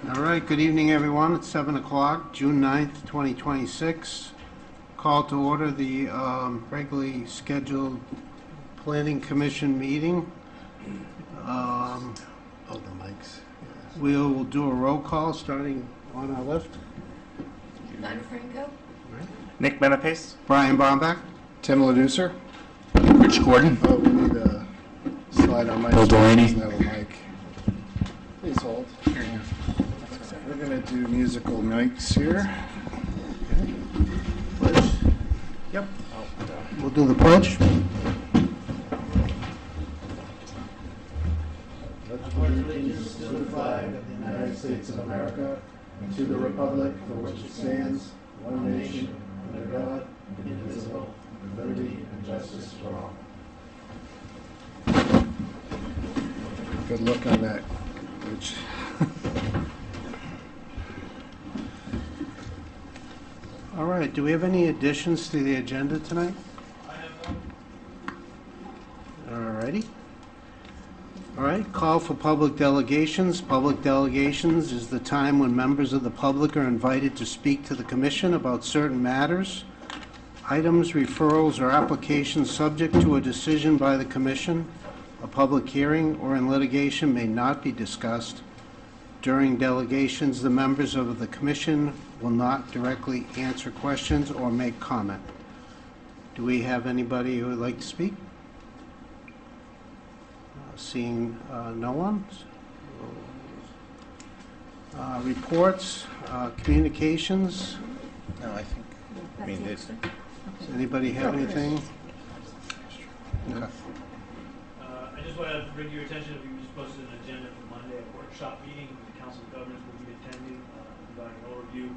All right, good evening, everyone. It's 7 o'clock, June 9th, 2026. Call to order the regularly scheduled Planning Commission meeting. Oh, the mics. Yes. We'll do a roll call starting on our left. Lyme Franco. Nick Benepace. Brian Bomback. Tim Leducer. Rich Gordon. Oh, we need a slide on mic. Bill Delaney. Doesn't have a mic. Please hold. We're going to do musical mics here. Pledge. Yep. We'll do the pledge. Allegiance to the flag of the United States of America and to the republic for which it stands, one nation, under God, indivisible, with liberty and justice for all. Good look on that, Rich. All right, do we have any additions to the agenda tonight? I have one. All righty. All right, call for public delegations. Public delegations is the time when members of the public are invited to speak to the commission about certain matters. Items, referrals, or applications subject to a decision by the commission, a public hearing, or in litigation may not be discussed. During delegations, the members of the commission will not directly answer questions or make comment. Do we have anybody who would like to speak? Seeing no one. Reports, communications. No, I think. Does anybody have anything? Okay. I just want to bring to your attention that we just posted an agenda for Monday, a workshop meeting. The Council of Governors will be attending, providing an overview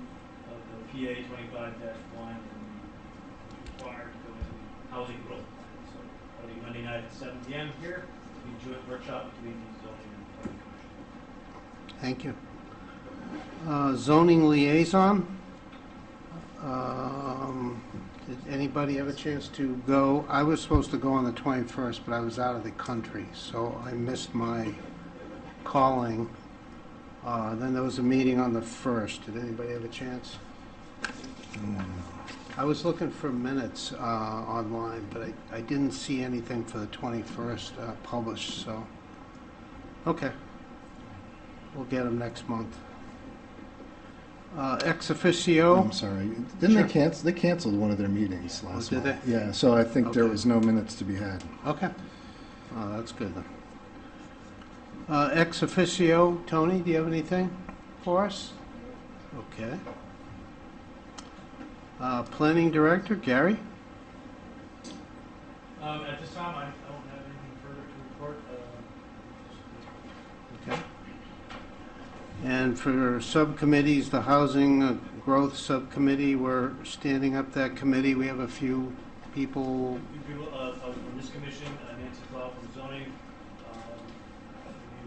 of the PA 25-1 and required to go into the housing growth plan. So that'll be Monday night at 7 p.m. here. It'll be a joint workshop between the zoning and planning commission. Thank you. Zoning liaison. Did anybody have a chance to go? I was supposed to go on the 21st, but I was out of the country, so I missed my calling. Then there was a meeting on the 1st. Did anybody have a chance? I was looking for minutes online, but I didn't see anything for the 21st published, so okay. We'll get them next month. Ex officio. I'm sorry. Didn't Sure. they cancel? They canceled one of their meetings last did month. they? Yeah, so I think there Okay. was no minutes to be had. Okay. Oh, that's good then. Ex officio, Tony, do you have anything for us? Okay. Planning director, Gary? At this time, I don't have anything further to report. Okay. And for subcommittees, the housing growth subcommittee, we're standing up that committee. We have a few people. People from this commission, Nancy Clough from zoning.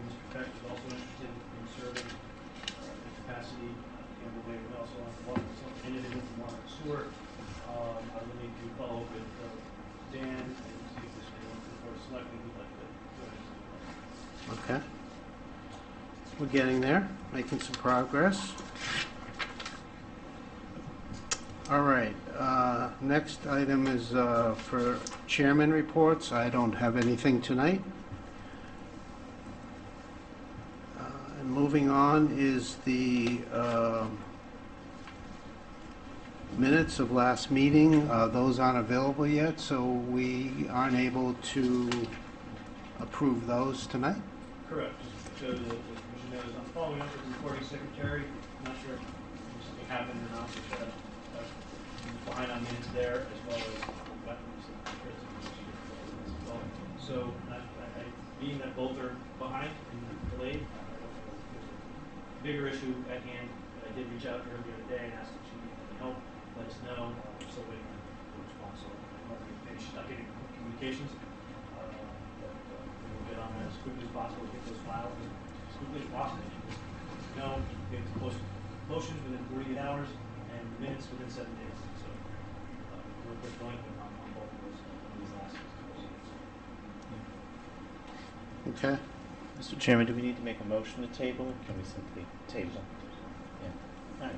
Mr. Peck is also interested in serving in capacity. Campbell Way, we also want some individual from water and sewer. I will need to follow up with Dan and see if there's anyone from the board of selectmen who'd like to join us. Okay. We're getting there, making some progress. All right. Next item is for chairman reports. I don't have anything tonight. And moving on is the minutes of last meeting. Those aren't available yet, so we aren't able to approve those tonight. Correct. Just to show the commission knows, I'm following up with the recording secretary. I'm not sure if something happened or not, but behind on minutes there, as well as weapons and so, being that both are behind and delayed, I don't know if there's a bigger issue at hand. I did reach out earlier today and asked if she needed any help. Let us know. We're still waiting for a response. So maybe she's not getting communications. We'll get on that as quickly as possible, get those files as quickly as possible. No, we have to post motions within 48 hours and minutes within 7 days. So we're going on both of those on these last. Okay. Mr. Chairman, do we need to make a motion to table, or can we simply table? Yeah. All right.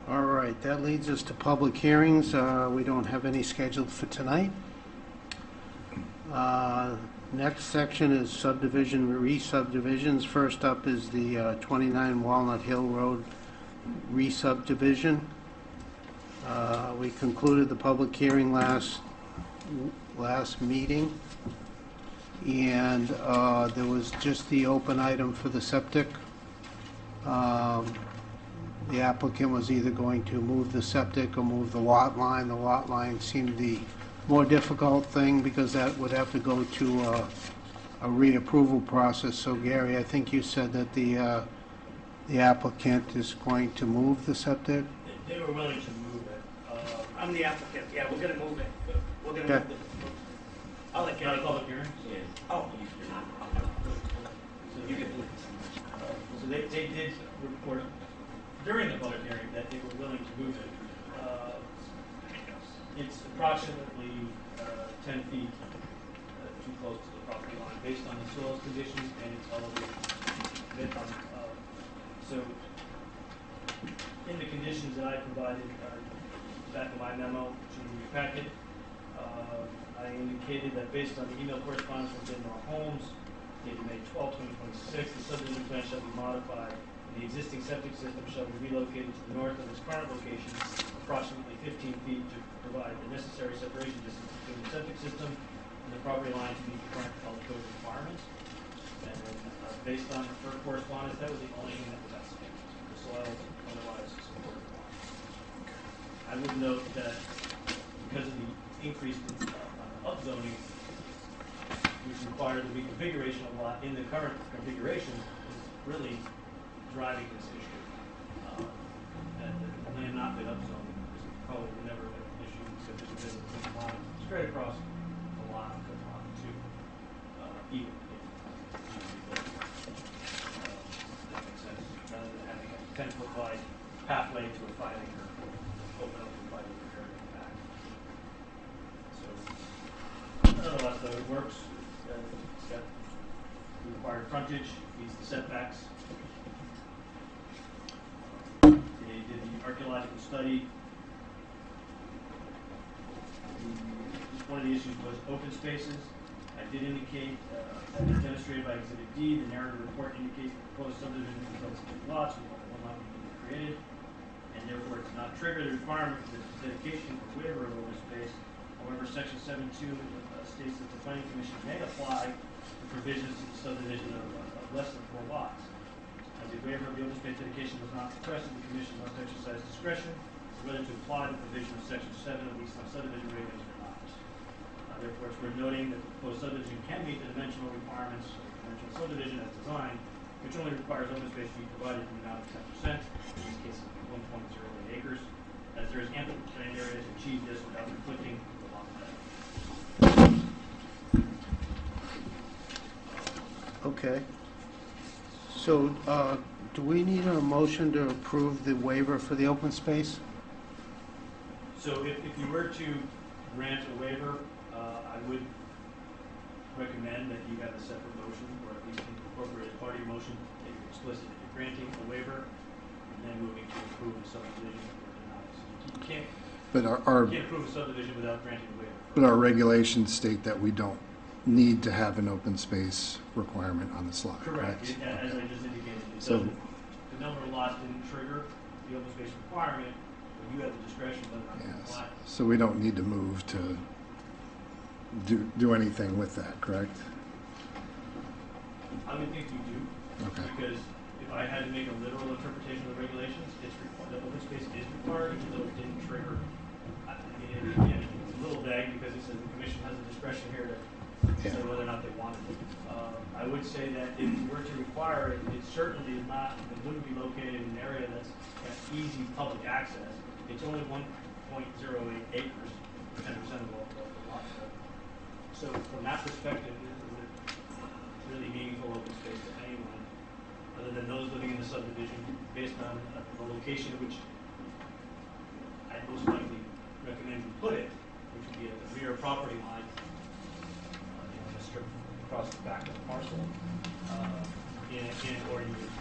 All right, that leads us to public hearings. We don't have any scheduled for tonight. Next section is subdivision, re-subdivisions. First up is the 29 Walnut Hill Road re-subdivision. We concluded the public hearing last meeting, and there was just the open item for the septic. The applicant was either going to move the septic or move the lot line. The lot line seemed the more difficult thing because that would have to go to a reapproval process. So Gary, I think you said that the applicant is going to move the septic? They were willing to move it. I'm the applicant, yeah, we're gonna move it. We're gonna Okay. move it. I'll let Not a Gary go. public hearing? Oh, So you can, so they did report during the public hearing that they were willing to move it. It's approximately 10 feet too close to the property line based on the soil conditions and its elevation. So in the conditions that I provided back in my memo to your packet, I indicated that based on the email correspondence from Denmark Homes, dated May 12, 2026, the subdivision plan shall be modified and the existing septic system shall be relocated to the north of its current location, approximately 15 feet to provide the necessary separation distance between the septic system and the property line to meet the current public code requirements. And based on her correspondence, that was the only thing that was outstanding. The soil otherwise supported the line. I would note that because of the increase in upzoning, which required the reconfiguration of the lot in the current configuration, is really driving this issue. And the land not been upzoned is probably never been an issue because it's a line straight across the lot of lot two, even if that makes sense, rather than having a 10-foot wide pathway to a 5-acre, open up to a 5-acre area in the back. So, nonetheless, though, it works. It's got the required frontage, meets the setbacks. They did the archaeological study. One of the issues was open spaces. I did indicate, as demonstrated by Exhibit D, the narrative report indicates the proposed subdivision contains 2 lots will not be created, and therefore it's not trigger the requirement for the dedication or waiver of open space. However, Section 7.2 states that the Planning Commission may apply the provisions to the subdivision of less than 4 lots. As a waiver of the open space dedication was not requested, the Commission must exercise discretion whether to apply the provision of Section 7 of the subdivision regulations or not. Therefore, it's worth noting that the proposed subdivision can meet the dimensional requirements of the conventional subdivision as designed, which only requires open space to be provided in the amount of 10%, in this case 1.08 acres, as there is ample land area to achieve this without conflicting with the lot plan. Okay. So, do we need a motion to approve the waiver for the open space? So if you were to grant a waiver, I would recommend that you have a separate motion, or at least incorporate as part of your motion, that you're explicit that you're granting a waiver, and then moving to approve the subdivision or deny. So you can't But you can't approve a subdivision without granting a waiver. but our regulations state that we don't need to have an open space requirement on this lot, Correct. correct? As I just indicated, it So- doesn't, the number of lots didn't trigger the open space requirement, but you have the discretion whether or not to Yes. apply. So we don't need to move to do anything with that, correct? I would think you do. Okay. Because if I had to make a literal interpretation of the regulations, it's required, the open space is required, even though it didn't trigger. I mean, again, it's a little vague because it says the commission has the discretion here to say whether or not they wanted it. I would say that if you were to require it, it certainly is not, it wouldn't be located in an area that's got easy public access. It's only 1.08 acres, 10% of all the lot. So from that perspective, is it really meaningful open space to anyone other than those living in the subdivision based on the location at which I'd most likely recommend you put it, which would be at the rear property line, in a strip across the back of the parcel. Or you would,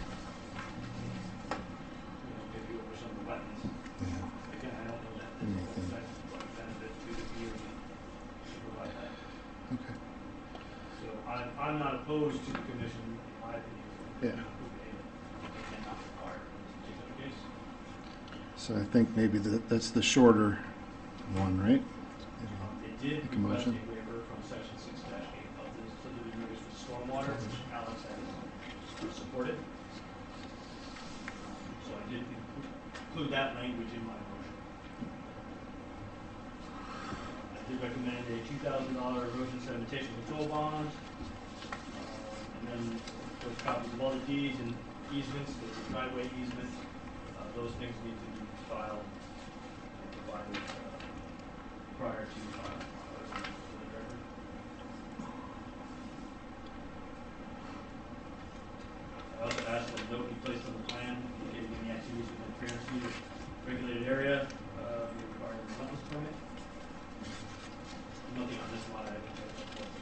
maybe over some of the wetlands. Yeah. Again, I don't know that this will affect what benefit to the community to provide that. Okay. So I'm not opposed to the commission, in my opinion. Yeah. And not required in this particular case. So I think maybe that's the shorter one, right? They did Make a request a motion. waiver from section 6-8 of the subdivision regs for stormwater, which Alex has supported. So I did include that language in my motion. I did recommend a $2,000 erosion sedimentation control bond. And then those copies of all the deeds and easements, the driveway easements, those things need to be filed and provided prior to filing for the record. I also asked that a note be placed on the plan indicating any activities within the clearance fee regulated area be required in the wetlands permit. Nothing on this one I haven't checked, of course.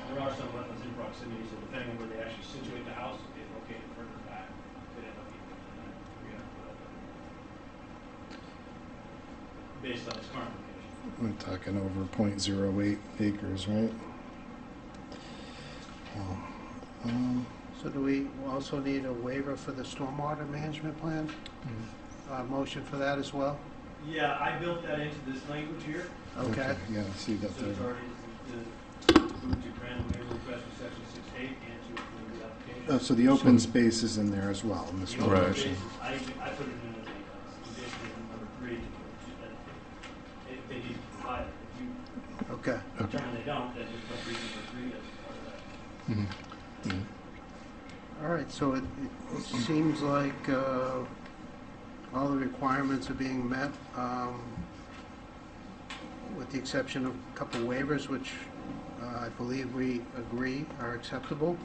There are some wetlands in proximity, so depending on where they actually situate the house, if it's located further back, could end up being within that 300 foot. Based on its current location. We're talking over 0.08 acres, right? So do we also need a waiver for the stormwater management plan? Motion for that as well? Yeah, I built that into this language here. Okay. Yeah, I see that So it's there. already to move to grant a waiver request for section 6-8 and to approve the application. So the open space is in there as well in this The open resolution. spaces, I put it in as a condition in number 3 that if they need to provide it. If you Okay. determine they don't, then just put reason number 3 as part of that. Mhm. Mhm. All right, so it seems like all the requirements are being met, with the exception of a couple waivers, which I believe we agree are acceptable.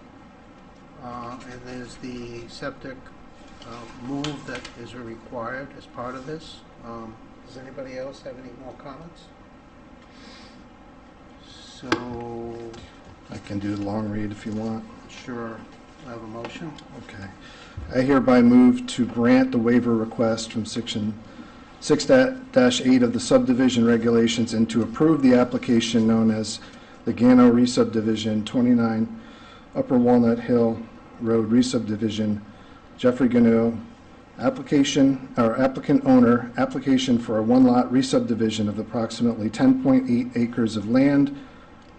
And there's the septic move that is required as part of this. Does anybody else have any more comments? So, I can do the long read if you want. sure, I have a motion. Okay. I hereby move to grant the waiver request from section 6-8 of the subdivision regulations and to approve the application known as the Gano re-subdivision, 29 Upper Walnut Hill Road re-subdivision, Jeffrey Gano, applicant owner, application for a one-lot re-subdivision of approximately 10.8 acres of land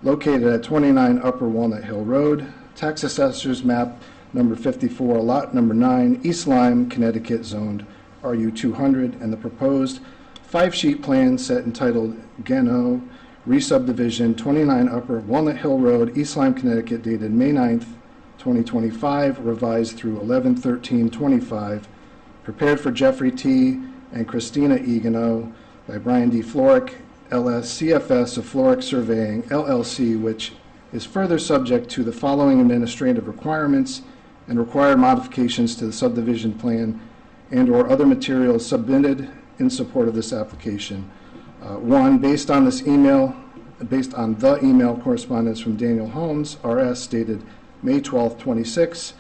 located at 29 Upper Walnut Hill Road, tax assessor's map number 54, lot number 9, East Lyme, Connecticut, zoned RU 200, and the proposed 5-sheet plan set entitled Gano Re-subdivision, 29 Upper Walnut Hill Road, East Lyme, Connecticut, dated May 9th, 2025, revised through 11/13/25, prepared for Jeffrey T. and Christina E. Gano by Brian D. Florick, LS, CFS of Florick Surveying, LLC, which is further subject to the following administrative requirements and required modifications to the subdivision plan and/or other materials submitted in support of this application. One, based on the email correspondence from Daniel Holmes, RS, dated May 12, 26,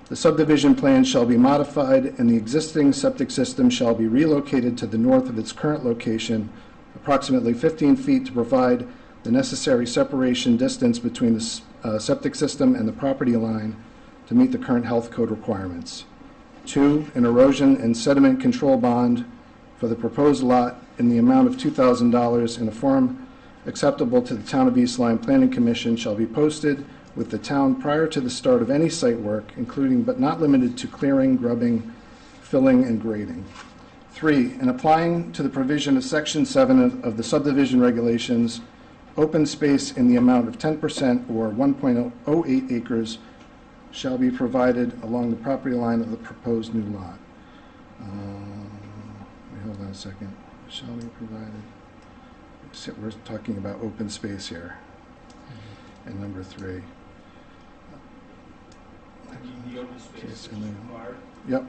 the subdivision plan shall be modified and the existing septic system shall be relocated to the north of its current location, approximately 15 feet, to provide the necessary separation distance between the septic system and the property line to meet the current health code requirements. 2, an erosion and sediment control bond for the proposed lot in the amount of $2,000 in a form acceptable to the Town of East Lyme Planning Commission shall be posted with the town prior to the start of any site work, including but not limited to clearing, grubbing, filling, and grading. 3, in applying to the provision of Section 7 of the subdivision regulations, open space in the amount of 10% or 1.08 acres shall be provided along the property line of the proposed new lot. Hold on a second. Shall be provided. So we're talking about open space here. And number 3. The open space Yes, is and then- required, Yep. is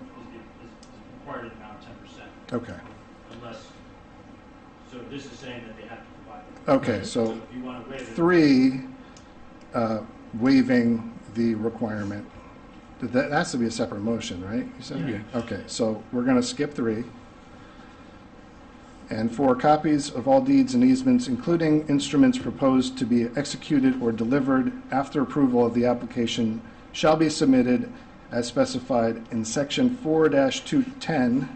required in the amount of 10%. Okay. Unless So this is saying that they have to provide them. Okay, so if you want to waive it. 3, waiving the requirement. That has to be a separate motion, right? You said? Yeah. Okay, so we're going to skip 3. And 4, copies of all deeds and easements, including instruments proposed to be executed or delivered after approval of the application, shall be submitted as specified in Section 4-210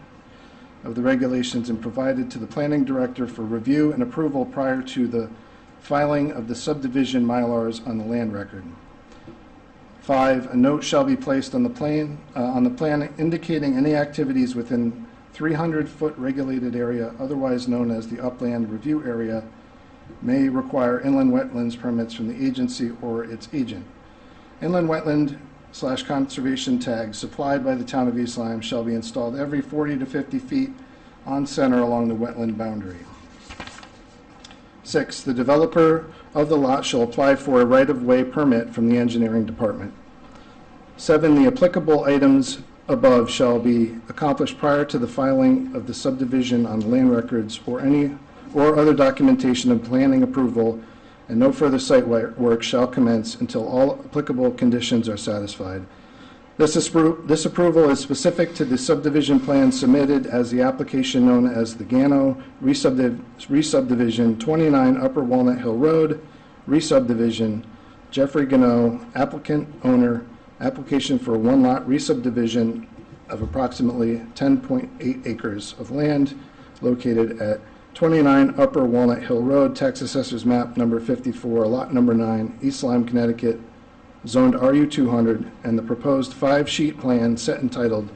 of the regulations and provided to the planning director for review and approval prior to the filing of the subdivision Mylars on the land record. 5, a note shall be placed on the plan indicating any activities within 300-foot regulated area, otherwise known as the upland review area, may require inland wetlands permits from the agency or its agent. Inland wetland/conservation tags supplied by the town of East Lyme shall be installed every 40 to 50 feet on center along the wetland boundary. 6, the developer of the lot shall apply for a right-of-way permit from the engineering department. 7, the applicable items above shall be accomplished prior to the filing of the subdivision on the land records or other documentation of planning approval, and no further site work shall commence until all applicable conditions are satisfied. This approval is specific to the subdivision plan submitted as the application known as the Gano Re-Subdivision 29 Upper Walnut Hill Road, Re-Subdivision, Jeffrey Gano, applicant, owner, application for a one-lot re-subdivision of approximately 10.8 acres of land located at 29 Upper Walnut Hill Road, Tax Assessor's Map number 54, Lot number 9, East Lyme, Connecticut, zoned RU 200, and the proposed 5-sheet plan set entitled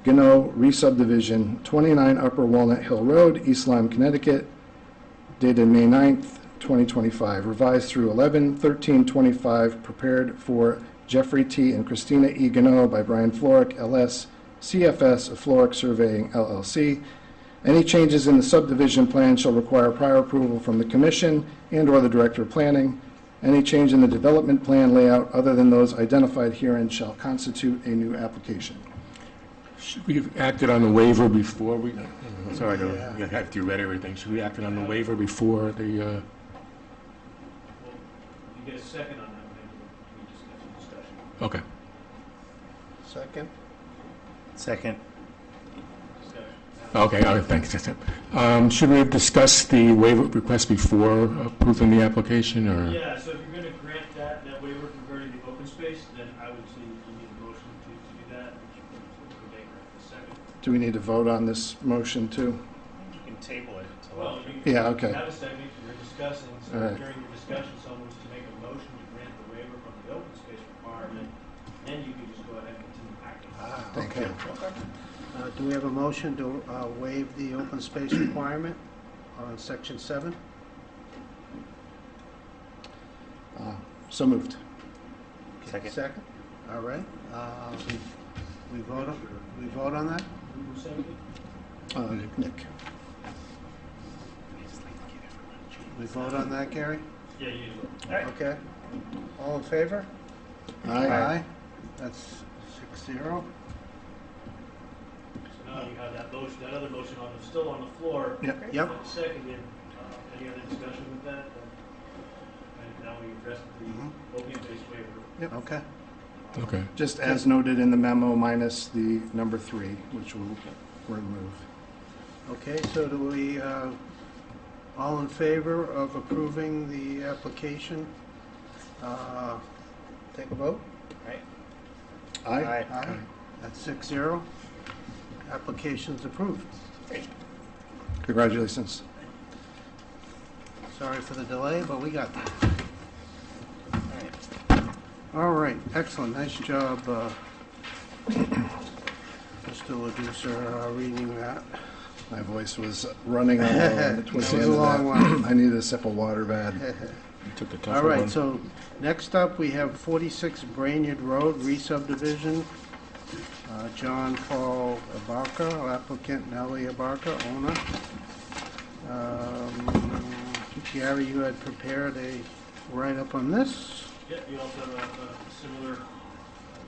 Gano Re-Subdivision 29 Upper Walnut Hill Road, East Lyme, Connecticut, dated May 9th, 2025, revised through 11/13/25, prepared for Jeffrey T. and Christina E. Gano by Brian Floric, LS, CFS of Floric Surveying, LLC. Any changes in the subdivision plan shall require prior approval from the Commission and/or the Director of Planning. Any change in the development plan layout other than those identified herein shall constitute a new application. Should we have acted on the waiver before we, sorry, I don't have to read everything. Should we act on the waiver before the, Well, if you get a second on that, maybe we just have some discussion. okay. Second? Second. Discussion. Okay, all right, thanks. Should we have discussed the waiver request before approving the application, or? Yeah, so if you're going to grant that waiver regarding the open space, then I would say you need a motion to do that. We may grant the second. Do we need to vote on this motion too? You can table it until Well, after. you Yeah, okay. have a second, you're discussing, so All right. during your discussion, someone was to make a motion to grant the waiver from the open space requirement, then you can just go ahead and continue acting. Thank Okay. you. Do we have a motion to waive the open space requirement on Section 7? So moved. Second. Second? All right. We vote on that? Who seconded? Nick. We vote on that, Gary? Yeah, you do. All right. Okay. All in favor? Aye. That's 6-0. So now you have that motion, that other motion still on the floor. Yep. Yep. Seconded, any other discussion with that? And now we address the opiate-based waiver. Okay. Okay. Just as noted in the memo, minus the number 3, which will remove. Okay, so do we, all in favor of approving the application? Take a vote? Right. Aye. Aye. That's 6-0. Application's approved. Congratulations. Sorry for the delay, but we got there. All right. All right, excellent, nice job, Mr. Leducer, reading that. My voice was running on It towards was the end a long of that. one. I needed a sip of water bad. You took the All tougher right, one. so next up, we have 46 Brainerd Road, re-subdivision. John Paul Abarca, applicant Nellie Abarca, owner. Gary, you had prepared a write-up on this. Yeah, you also have a similar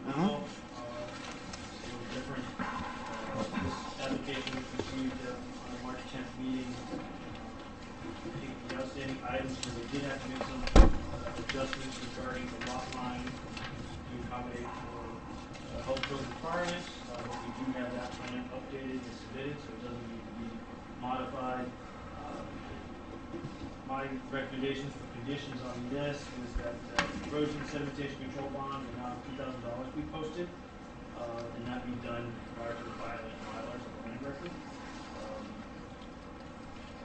memo, a little different. This application was received on the March 10th meeting. accommodate health code requirements. But we do have that plan updated and submitted, so it doesn't need to be modified. My recommendations for conditions on this is that erosion sedimentation control bond amount of $2,000 be posted, and that be done prior to the filing of filers of the land record. I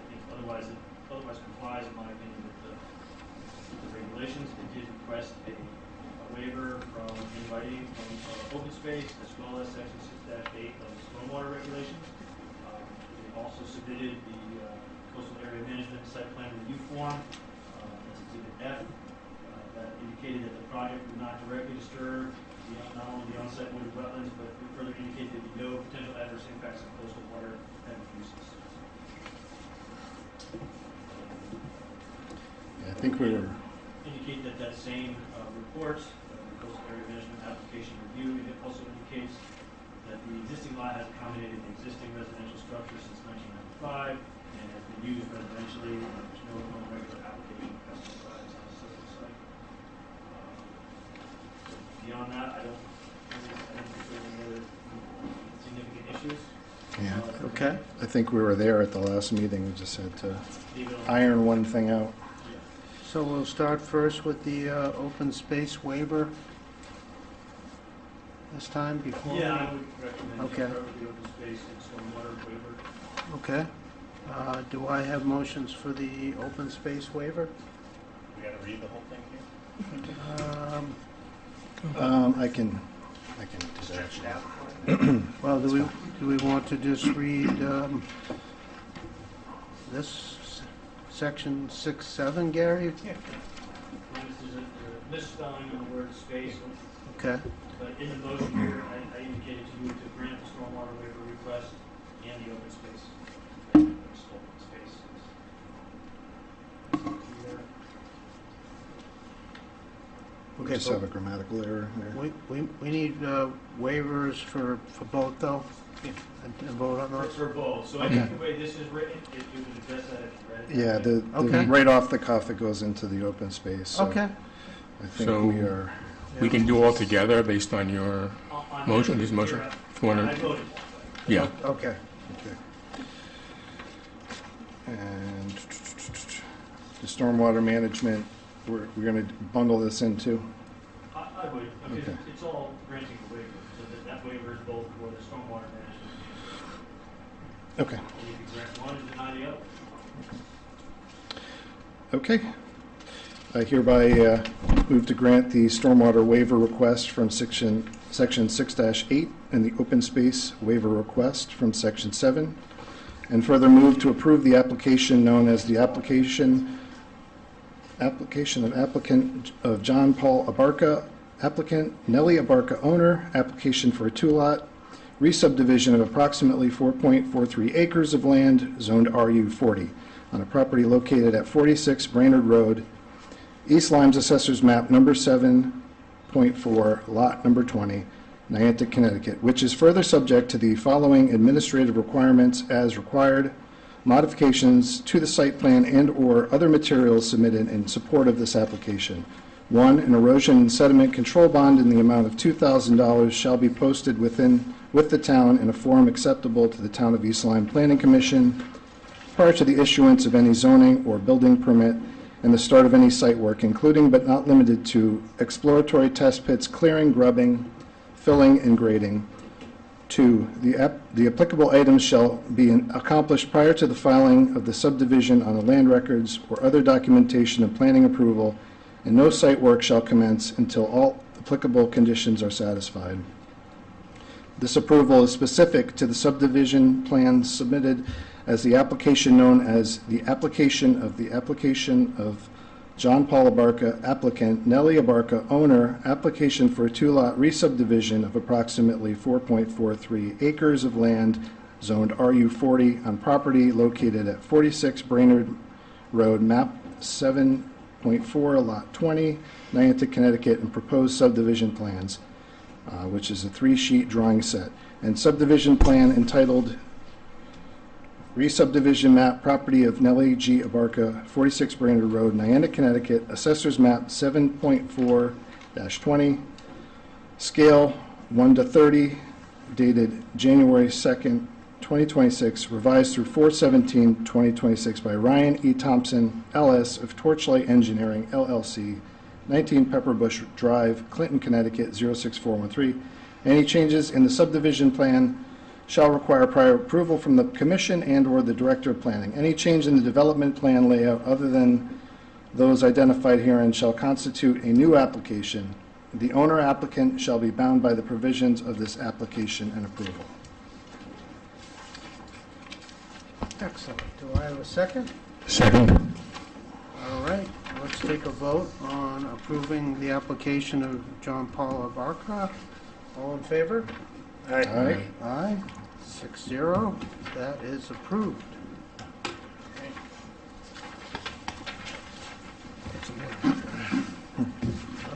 think otherwise complies, in my opinion, with the regulations. They did request a waiver from inviting from open space as well as section 6-8 of the stormwater regulations. They also submitted the coastal area management site plan review form, that's exhibit F, that indicated that the project would not directly disturb not only the on-site wooded wetlands, but would further indicate there would be no potential adverse impacts on coastal water and uses. I think we were, Indicate that that same report, the coastal area management application review, it also indicates that the existing lot has accommodated the existing residential structure since 1995 and has been used residentially, and there's no regular application of pesticides on the subject site. Beyond that, I don't think there are any other significant issues. yeah, Okay. I think we were there at the last meeting. We just had to Leave it on. iron one thing out. So we'll start first with the open space waiver this time before. Yeah, I would recommend you Okay. start with the open space and stormwater waiver. Okay. Do I have motions for the open space waiver? We gotta read the whole thing here? I can do Stretch it that. out. Well, do we want to just read this section 6-7, Gary? There's a misspelling of the word space, Okay. but in the motion here, I indicated to you to grant the stormwater waiver request and the open space. Open space. We just have a grammatical error there. We need waivers for both, though? Yeah. And vote on those? For both, so I Okay. think the way this is written, it would address that if you read it. Yeah, the Okay. right off the cuff, it goes into the open space. So Okay. I think So- we are, We can do all together based on your On motion, this motion? here, If you I wanna- voted. Yeah. Okay. okay. And the stormwater management, we're going to bundle this into. I would, because Okay. it's all granting the waiver, so that waiver is both for the stormwater management. Okay. And you can grant one and deny the other. Okay. I hereby move to grant the stormwater waiver request from section 6-8 and the open space waiver request from section 7, and further move to approve the application known as the application of John Paul Abarca, applicant Nellie Abarca owner, application for a 2-lot re-subdivision of approximately 4.43 acres of land zoned RU40 on a property located at 46 Brainerd Road, East Lyme's Assessor's Map number 7.4, Lot number 20, Niantic, Connecticut, which is further subject to the following administrative requirements as required: modifications to the site plan and/or other materials submitted in support of this application. 1, an erosion and sediment control bond in the amount of $2,000 shall be posted with the town in a form acceptable to the Town of East Lyme Planning Commission prior to the issuance of any zoning or building permit and the start of any site work, including but not limited to exploratory test pits, clearing, grubbing, filling, and grading. 2, the applicable items shall be accomplished prior to the filing of the subdivision on the land records or other documentation of planning approval, and no site work shall commence until all applicable conditions are satisfied. This approval is specific to the subdivision plans submitted as the application known as the application of John Paul Abarca, applicant Nellie Abarca, owner, application for a 2-lot re-subdivision of approximately 4.43 acres of land zoned RU40 on property located at 46 Brainerd Road, map 7.4, lot 20, Niantic, Connecticut, and proposed subdivision plans, which is a 3-sheet drawing set, and subdivision plan entitled Re-subdivision map, property of Nellie G. Abarca, 46 Brainerd Road, Niantic, Connecticut, Assessor's Map 7.4-20, Scale 1 to 30, dated January 2nd, 2026, revised through 4/17/2026 by Ryan E. Thompson, LS of Torchlight Engineering, LLC, 19 Pepperbush Drive, Clinton, Connecticut, 06413. Any changes in the subdivision plan shall require prior approval from the commission and/or the director of planning. Any change in the development plan layout other than those identified herein shall constitute a new application. The owner applicant shall be bound by the provisions of this application and approval. Excellent. Do I have a second? Second. All right, let's take a vote on approving the application of John Paul Abarca. All in favor? All right. Aye. 6-0. That is approved.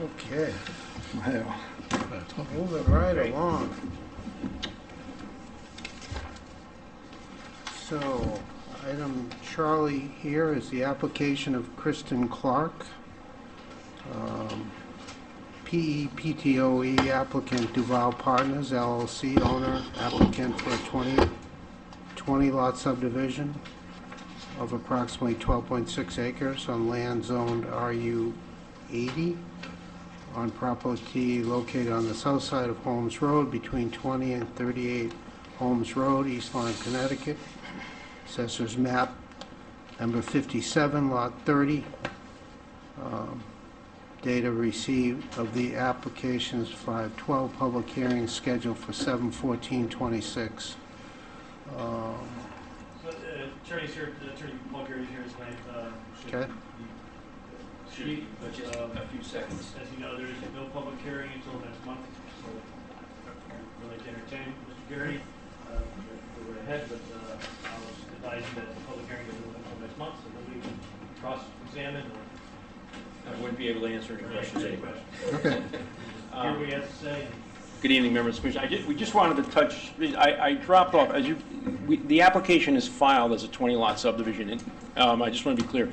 Okay, Wow. moving right along. So, item Charlie here is the application of Kristen Clark, PEPTOE applicant Duval Partners LLC, owner applicant for a 20 lot subdivision of approximately 12.6 acres on land zoned RU 80 on property located on the south side of Holmes Road between 20 and 38 Holmes Road, East Lyme, Connecticut. Assessors map number 57, lot 30. Data received of the applications 5/12, public hearing scheduled for 7/14/26. Attorney's here, Attorney Paul Gary's here tonight. Okay. Speak, but Just a few seconds. as you know, there is no public hearing until next month, so I'd like to entertain Mr. Gary. Go right ahead, but I'll advise you that the public hearing doesn't open until next month, so nobody can cross-examine or I wouldn't be able to answer any questions any anyway. questions. Okay. Hear what he has to say. Good evening, members of the commission. We just wanted to touch, I dropped off, the application is filed as a 20-lot subdivision. And, I just want to be clear,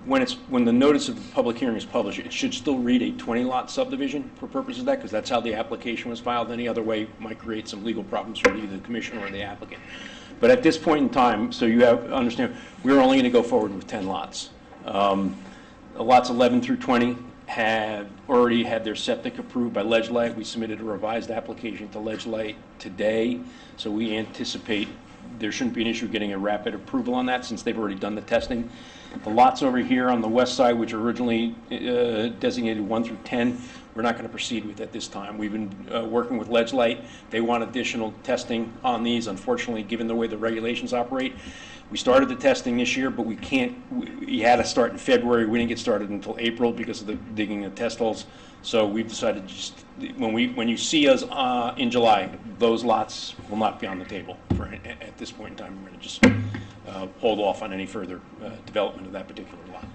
when the notice of the public hearing is published, it should still read a 20-lot subdivision for purposes of that, because that's how the application was filed. Any other way might create some legal problems for either the commission or the applicant. But at this point in time, so you understand, we're only going to go forward with 10 lots. Lots 11 through 20 have already had their septic approved by Ledgelight. We submitted a revised application to Ledgelight today, so we anticipate there shouldn't be an issue getting a rapid approval on that since they've already done the testing. The lots over here on the west side, which are originally designated 1 through 10, we're not going to proceed with at this time. We've been working with Ledgelight. They want additional testing on these. Unfortunately, given the way the regulations operate, we started the testing this year, but we had to start in February. We didn't get started until April because of the digging of test holes. So we've decided just, when you see us in July, those lots will not be on the table at this point in time. We're going to just hold off on any further development of that particular lot.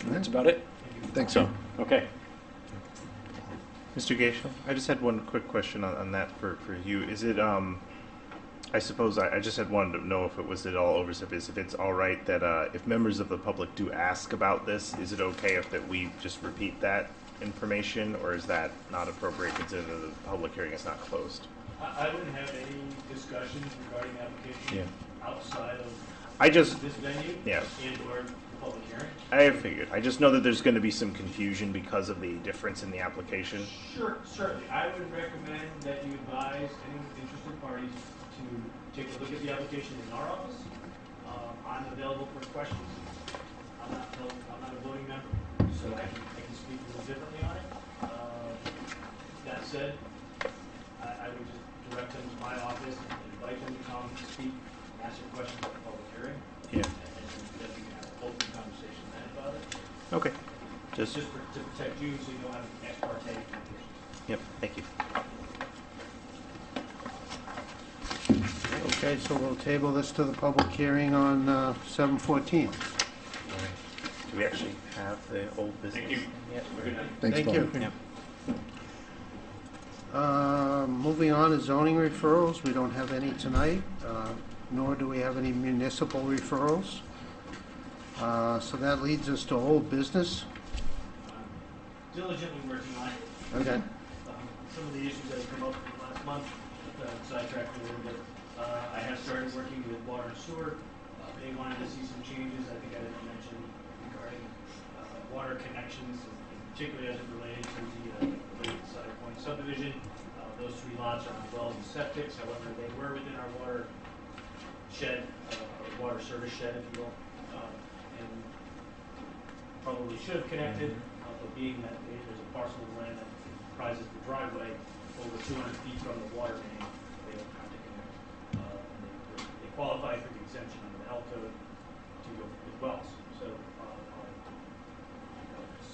That's about it. Thanks. So, okay. Mr. Gaishel, I just had one quick question on that for you. Is it, I suppose I just had wanted to know if it was at all overstepped, if it's all right that if members of the public do ask about this, is it okay if that we just repeat that information, or is that not appropriate considering the public hearing is not closed? I wouldn't have any discussions regarding the application outside of this venue and or the public hearing. I figured. I just know that there's going to be some confusion because of the difference in the application. Sure, certainly. I would recommend that you advise any interested parties to take a look at the application in our office. I'm available for questions. I'm not a voting member, so I can speak a little differently on it. That said, I would just direct them to my office and invite them to come speak and ask their questions at the public hearing. Yeah. And then we can have an open conversation then about it. Okay. Just to protect you so you don't have ex parte communications. Yep. Thank you. Okay, so we'll table this to the public hearing on 7/14. Do we actually have the old business? Thank you. Yet? Thanks, Thank Bob. you. Moving on to zoning referrals, we don't have any tonight, nor do we have any municipal referrals. So that leads us to old business. diligently working on it. Okay. Some of the issues that have come up in the last month sidetracked me a little bit. I have started working with water and sewer. They wanted to see some changes. I think I didn't mention regarding water connections, and particularly as it related to the Side Point subdivision. Those 3 lots are on wells and septics. However, they were within our water shed, water service shed, if you will, and probably should have connected, but being that there's a parcel of land that comprises the driveway over 200 feet from the water main, they don't have to connect. They qualify for the exemption under the health code to go with wells. So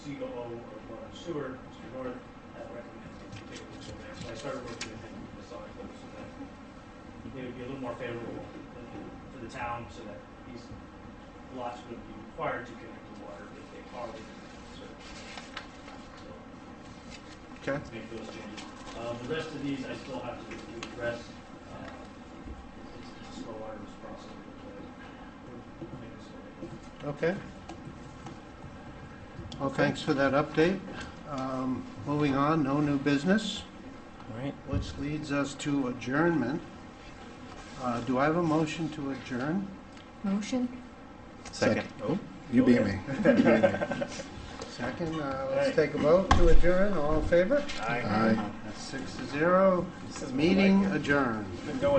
COO of Water and Sewer, Mr. North, had recommended that we take a look at that. So I started working with him on the side so that it would be a little more favorable for the town, so that these lots would be required to connect to water if they are within that. So Okay. make those changes. The rest of these I still have to address. It's a slow, arduous process. We'll make this work. Okay. Well, thanks for that update. Moving on, no new business, All right. which leads us to adjournment. Do I have a motion to adjourn? Motion? Second. Oh, You beat me. Second, let's take a vote to adjourn. All in favor? Aye. That's 6-0. Meeting adjourned. Been going